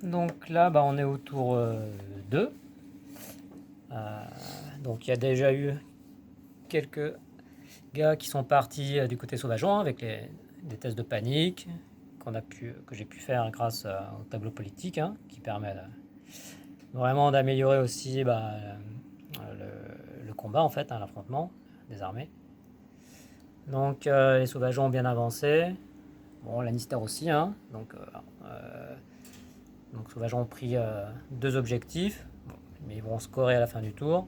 Donc là, bah, on est au tour 2. Donc il y a déjà eu quelques gars qui sont partis du côté sauvageon avec des tests de panique que j'ai pu faire grâce au tableau politique, hein, qui permet vraiment d'améliorer aussi le combat en fait, hein, l'affrontement des armées. Donc les sauvageons ont bien avancé. Bon, Lannister aussi, hein. Donc sauvageons ont pris 2 objectifs, bon, mais ils vont scorer à la fin du tour.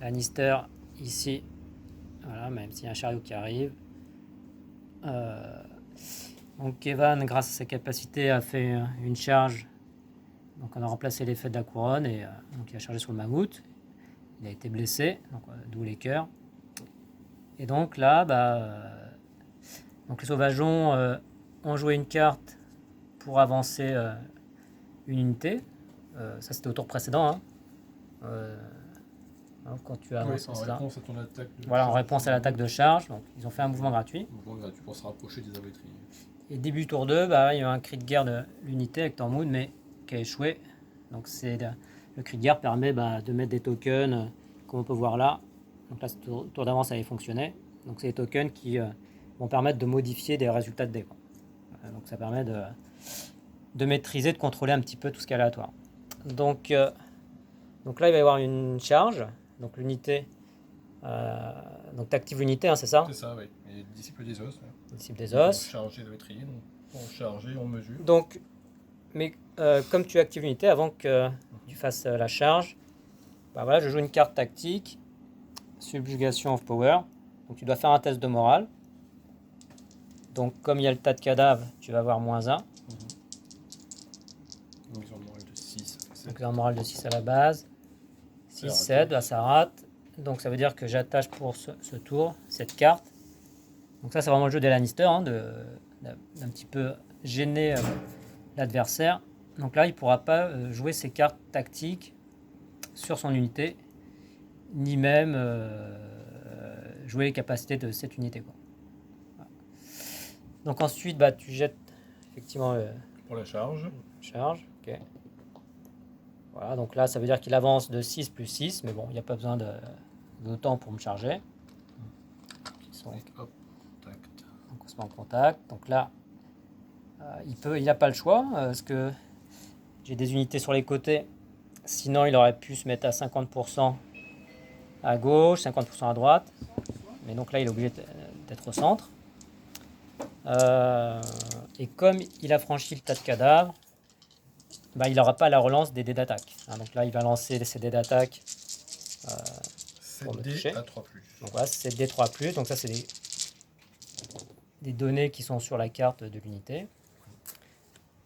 Lannister ici, voilà, même s'il y a un chariot qui arrive. Donc Kevan, grâce à sa capacité, a fait une charge. Donc on a remplacé l'effet de la couronne et donc il a chargé sur le mammouth. Il a été blessé, d'où les cœurs. Et donc là, donc les sauvageons ont joué une carte pour avancer une unité. Ça c'était au tour précédent. Hein. Quand tu as avancé, en réponse à ton attaque. Voilà, en réponse à l'attaque de charge. Donc ils ont fait un mouvement gratuit. Mouvement gratuit pour se rapprocher des arbalèteries. Et début tour 2, il y a eu un cri de guerre de l'unité avec Tormund, mais qui a échoué. Donc le cri de guerre permet de mettre des tokens, comme on peut voir là. Donc là, ce tour d'avance, ça avait fonctionné. Donc c'est des tokens qui vont permettre de modifier des résultats de dés. Donc ça permet de maîtriser, de contrôler un petit peu tout ce qui est aléatoire. Donc là, il va y avoir une charge. Donc l'unité, donc tu actives l'unité, hein, c'est ça? C'est ça, oui. Et disciple des os. Ouais. Disciple des os. Pour charger le métrier, donc pour charger, on mesure. Donc, mais comme tu actives l'unité, avant que tu fasses la charge, voilà, je joue une carte tactique, Subjugation of Power. Donc tu dois faire un test de morale. Donc comme il y a le tas de cadavres, tu vas avoir -1. Donc ils ont un moral de 6. Donc ils ont un moral de 6 à la base. 6, 7, là ça rate. Donc ça veut dire que j'attache pour ce tour cette carte. Donc ça c'est vraiment le jeu des Lannister, hein, d'un petit peu gêner l'adversaire. Donc là il ne pourra pas jouer ses cartes tactiques sur son unité, ni même jouer les capacités de cette unité, quoi. Voilà. Donc ensuite tu jettes effectivement pour la charge. Ok. Voilà, donc là ça veut dire qu'il avance de 6 plus 6, mais bon, il n'y a pas besoin d'autant pour me charger. Donc, hop, contact. Donc on se met en contact. Donc là, il n'a pas le choix, parce que j'ai des unités sur les côtés. Sinon, il aurait pu se mettre à 50% à gauche, 50% à droite. Mais donc là, il est obligé d'être au centre. Et comme il a franchi le tas de cadavres, il n'aura pas la relance des dés d'attaque. Donc là, il va lancer ses dés d'attaque pour me toucher. 7D à 3+. Donc voilà, c'est 7D 3+. Donc ça, c'est des données qui sont sur la carte de l'unité.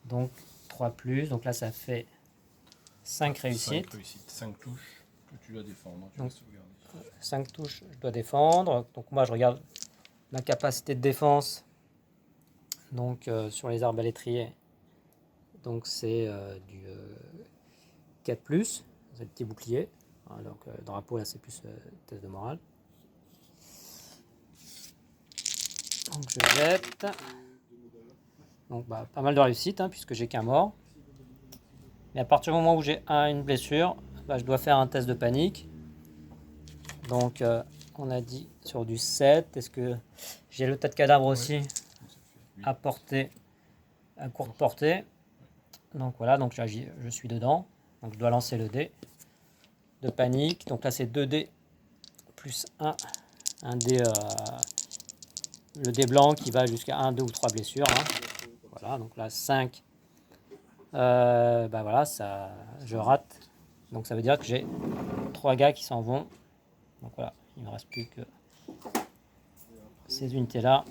Donc 3+. Donc là, ça fait 5 réussites. 5 touches que tu dois défendre. Donc, 5 touches, je dois défendre. Donc moi, je regarde ma capacité de défense. Donc sur les arbalétriers, donc c'est du 4+, c'est le petit bouclier. Donc drapeau là c'est plus test de morale. Donc je jette. Donc pas mal de réussite, hein, puisque j'ai qu'un mort. Mais à partir du moment où j'ai une blessure, je dois faire un test de panique. Donc on a dit sur du 7. Est-ce que j'ai le tas de cadavres aussi à portée, à courte portée? Donc voilà, donc là je suis dedans. Donc je dois lancer le dé de panique. Donc là c'est 2 dés plus 1. Un dé, le dé blanc qui va jusqu'à 1, 2 ou 3 blessures. Hein. Voilà, donc là 5. Voilà, ça, je rate. Donc ça veut dire que j'ai 3 gars qui s'en vont. Donc voilà, il ne me reste plus que ces unités-là.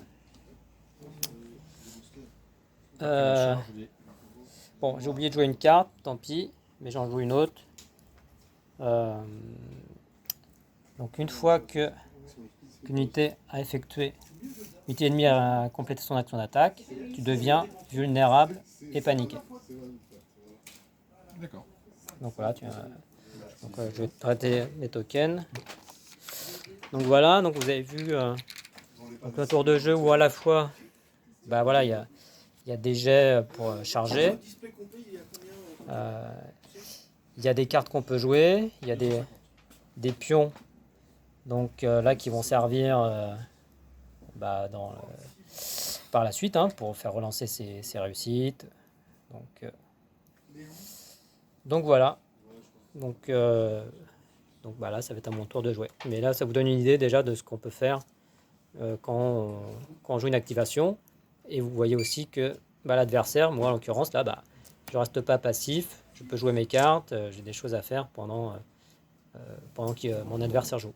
Bon, j'ai oublié de jouer une carte, tant pis, mais j'en joue une autre. Donc une fois qu'une unité a effectué, l'unité ennemie a complété son action d'attaque, tu deviens vulnérable et paniqué. D'accord. Donc voilà, je vais traiter les tokens. Donc voilà, donc vous avez vu donc un tour de jeu où à la fois, voilà, il y a des jets pour charger. Il y a des cartes qu'on peut jouer, il y a des pions donc là qui vont servir bah, par la suite hein, pour faire relancer ses réussites. Donc voilà. Donc bah là, ça va être à mon tour de jouer. Mais là, ça vous donne une idée déjà de ce qu'on peut faire quand on joue une activation. Et vous voyez aussi que bah, l'adversaire, moi en l'occurrence, là, bah, je reste pas passif. Je peux jouer mes cartes. J'ai des choses à faire pendant que mon adversaire joue.